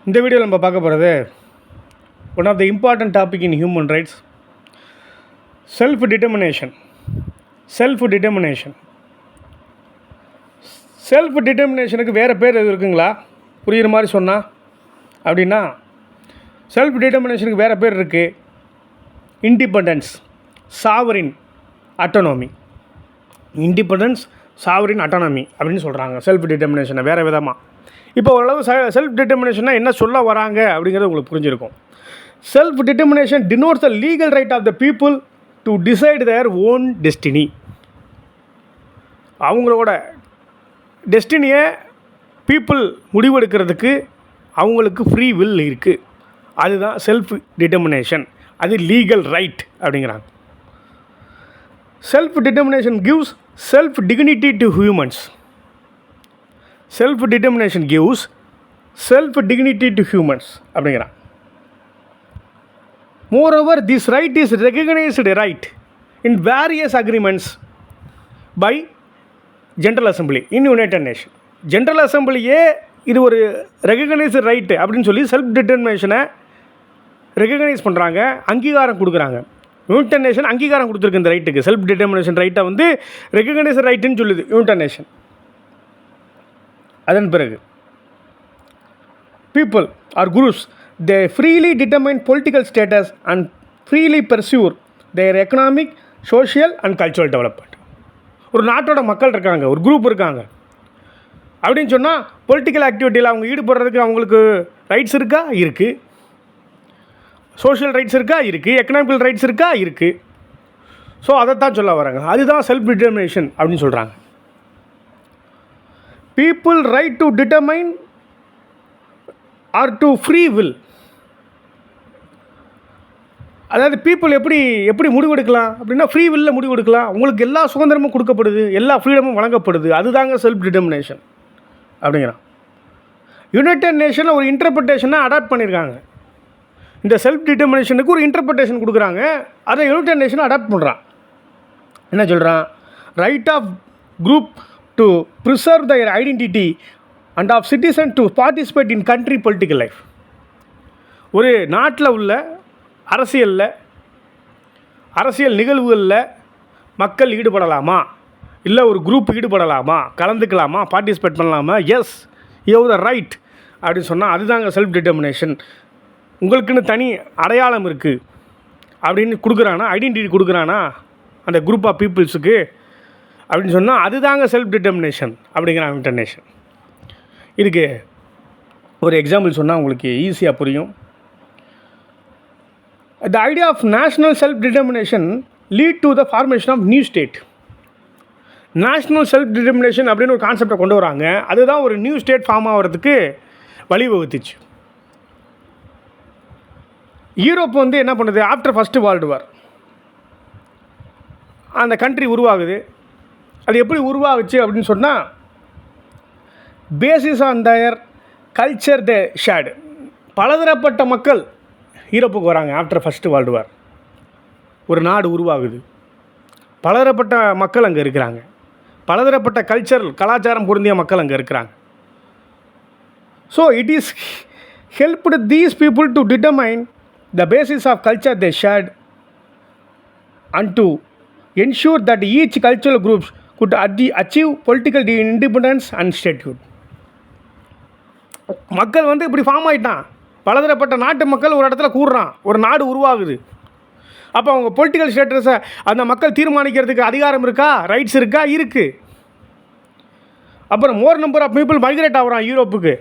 இந்த வீடியோவில் நம்ம பார்க்க போகிறது one of the important topic in human rights, self determination. Self டிட்டர்மினேஷனுக்கு வேறு பேர் எது இருக்குங்களா? புரிகிற மாதிரி சொன்னால் அப்படின்னா, செல்ஃப் டிட்டர்மினேஷனுக்கு வேறு பேர் இருக்குது. Independence, sovereign autonomy. Independence, sovereign autonomy அப்படின்னு சொல்கிறாங்க செல்ஃப் டிட்டர்மினேஷனை வேறு விதமாக. இப்போ ஓரளவு செல்ஃப் டிட்டர்மினேஷன்னா என்ன சொல்ல வராங்க அப்படிங்கிறது உங்களுக்கு புரிஞ்சிருக்கும். Self determination denotes the legal right of the people to decide their own destiny. அவங்களோட டெஸ்டினியை பீப்புள் முடிவெடுக்கிறதுக்கு அவங்களுக்கு ஃப்ரீ வில் இருக்குது. அதுதான் செல்ஃப் டிட்டர்மினேஷன். அது லீகல் ரைட் அப்படிங்கிறாங்க. Self determination gives self dignity to humans. Self determination gives self dignity to humans அப்படிங்கிறான். Moreover, this right is recognized right in various agreements by General Assembly in United Nations. General அசம்பிளியே இது ஒரு recognised right அப்படின்னு சொல்லி self டிட்டர்மினேஷனை recognise பண்ணுறாங்க, அங்கீகாரம் கொடுக்குறாங்க. United nation அங்கீகாரம் கொடுத்துருக்கு இந்த ரைட்டுக்கு. செல்ஃப் டிட்டர்மினேஷன் ரைட்டை வந்து ரெகக்னைஸ்டு ரைட்டுன்னு சொல்லுது யுனைடெட் நேஷன். அதன் பிறகு people or groups, they freely determine political status and freely pursue their economic, social and cultural development. ஒரு நாட்டோட மக்கள் இருக்காங்க, ஒரு குரூப் இருக்காங்க அப்படின்னு சொன்னால் பொலிட்டிக்கல் ஆக்டிவிட்டியில் அவங்க ஈடுபடுறதுக்கு அவங்களுக்கு ரைட்ஸ் இருக்கா? இருக்குது. சோஷியல் ரைட்ஸ் இருக்கா? இருக்குது. எக்கனாமிக்கல் ரைட்ஸ் இருக்கா? இருக்குது. ஸோ அதைத்தான் சொல்ல வராங்க. அதுதான் செல்ஃப் டிட்டர்மினேஷன் அப்படின்னு சொல்கிறாங்க. People right to determine or to free will. அதாவது பீப்புள் எப்படி முடிவெடுக்கலாம் அப்படின்னா ஃப்ரீ வில்லில் முடிவெடுக்கலாம். உங்களுக்கு எல்லா சுதந்திரமும் கொடுக்கப்படுது, எல்லா ஃப்ரீடமும் வழங்கப்படுது. அதுதாங்க செல்ஃப் டிட்டர்மினேஷன் அப்படிங்கிறான். யுனைடெட் நேஷனில் ஒரு இன்டர்பிரிட்டேஷனை அடாப்ட் பண்ணியிருக்காங்க. இந்த செல்ஃப் டிட்டர்மினேஷனுக்கு ஒரு இன்டர்பிரிட்டேஷன் கொடுக்குறாங்க. அதை யுனைடெட் நேஷனை அடாப்ட் பண்ணுறான். என்ன சொல்கிறான்? Right of group to preserve their identity and of citizen to participate in country political life. ஒரு நாட்டில் உள்ள அரசியல் நிகழ்வுகளில் மக்கள் ஈடுபடலாமா, இல்லை ஒரு குரூப் ஈடுபடலாமா, கலந்துக்கலாமா, பார்ட்டிசிபேட் பண்ணலாமா? Yes, you have the right அப்படின்னு சொன்னால் அதுதாங்க செல்ஃப் டிட்டர்மினேஷன். உங்களுக்குன்னு தனி அடையாளம் இருக்குது அப்படின்னு கொடுக்குறானா, ஐடென்டிட்டி கொடுக்குறானா அந்த குரூப் ஆஃப் பீப்புள்ஸுக்கு அப்படின்னு சொன்னால் அதுதாங்க செல்ஃப் டிட்டர்மினேஷன் அப்படிங்கிறாங்க யுனைடெட் நேஷன். இதுக்கு ஒரு எக்ஸாம்பிள் சொன்னால் உங்களுக்கு ஈஸியாக புரியும். The idea of national self determination lead to the formation of new state. National self determination அப்படின்னு ஒரு கான்செப்டை கொண்டு வராங்க. அதுதான் ஒரு நியூ ஸ்டேட் ஃபார்ம் ஆகிறதுக்கு வழிவகுத்துச்சு. யூரோப் வந்து என்ன பண்ணுது? ஆஃப்டர் ஃபஸ்ட்டு வேர்ல்டு வார் அந்த கண்ட்ரி உருவாகுது. அது எப்படி உருவாகுச்சு அப்படின்னு சொன்னால், basis on their culture they shade. பலதரப்பட்ட மக்கள் யூரோப்புக்கு வராங்க. ஆஃப்டர் ஃபஸ்ட்டு வேர்ல்டு வார் ஒரு நாடு உருவாகுது. பலதரப்பட்ட மக்கள் அங்கே இருக்கிறாங்க. பலதரப்பட்ட கலாச்சாரம் பொருந்திய மக்கள் அங்கே இருக்கிறாங்க. So it is helped these people to determine the basis of culture they shared and to ensure that each cultural groups could achieve political independence and statehood. மக்கள் வந்து இப்படி ஃபார்ம் ஆகிட்டான். பலதரப்பட்ட நாட்டு மக்கள் ஒரு இடத்துல கூடுறான், ஒரு நாடு உருவாகுது. அப்போ அவங்க பொலிட்டிக்கல் ஸ்டேட்டஸை அந்த மக்கள் தீர்மானிக்கிறதுக்கு அதிகாரம் இருக்கா? ரைட்ஸ் இருக்கா? இருக்குது. அப்புறம் more number of people migrate ஆகிறான் யூரோப்புக்கு.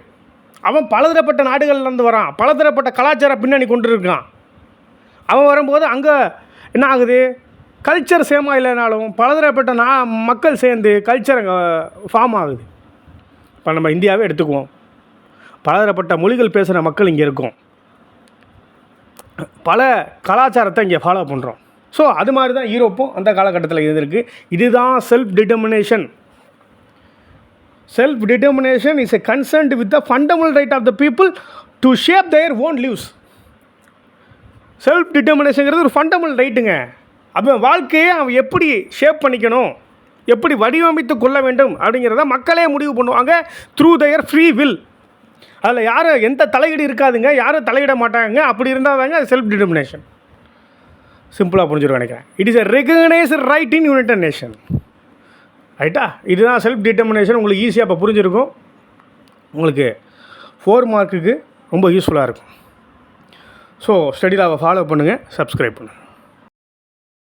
அவன் பலதரப்பட்ட நாடுகள்லேருந்து வரான், பலதரப்பட்ட கலாச்சார பின்னணி கொண்டு இருக்கான். அவன் வரும்போது அங்கே என்ன ஆகுது? கல்ச்சர் சேமாக இல்லைனாலும் பலதரப்பட்ட மக்கள் சேர்ந்து கல்ச்சர் அங்கே ஃபார்ம் ஆகுது. இப்போ நம்ம இந்தியாவே எடுத்துக்குவோம். பலதரப்பட்ட மொழிகள் பேசுகிற மக்கள் இங்கே இருக்கும். பல கலாச்சாரத்தை இங்கே ஃபாலோ பண்ணுறோம். ஸோ அது மாதிரி தான் யூரோப்பும் அந்த காலகட்டத்தில் இருந்திருக்கு. இதுதான் self determination. Self determination is a concerned with the fundamental right of the people to shape their own lives. செல்ஃப் டிட்டர்மினேஷனுங்கிறது ஒரு ஃபண்டமெண்டல் ரைட்டுங்க. அப்போ வாழ்க்கையை அவன் எப்படி ஷேப் பண்ணிக்கணும், எப்படி வடிவமைத்து கொள்ள வேண்டும் அப்படிங்கிறத மக்களே முடிவு பண்ணுவாங்க த்ரூ தயர் ஃப்ரீ வில். அதில் யாரும் எந்த தலையீடு இருக்காதுங்க, யாரும் தலையிட மாட்டாங்க. அப்படி இருந்தால் தாங்க அது செல்ஃப் டிட்டர்மினேஷன். சிம்பிளாக புரிஞ்சுருவேன் நினைக்கிறேன். It is a recognised right in United nation. ரைட்டா? இதுதான் செல்ஃப் டிட்டர்மினேஷன். உங்களுக்கு ஈஸியாக இப்போ புரிஞ்சிருக்கும். உங்களுக்கு 4 மார்க்குக்கு ரொம்ப யூஸ்ஃபுல்லாக இருக்கும். ஸோ ஸ்டடி லாவை ஃபாலோ பண்ணுங்கள், சப்ஸ்கிரைப் பண்ணுங்கள்.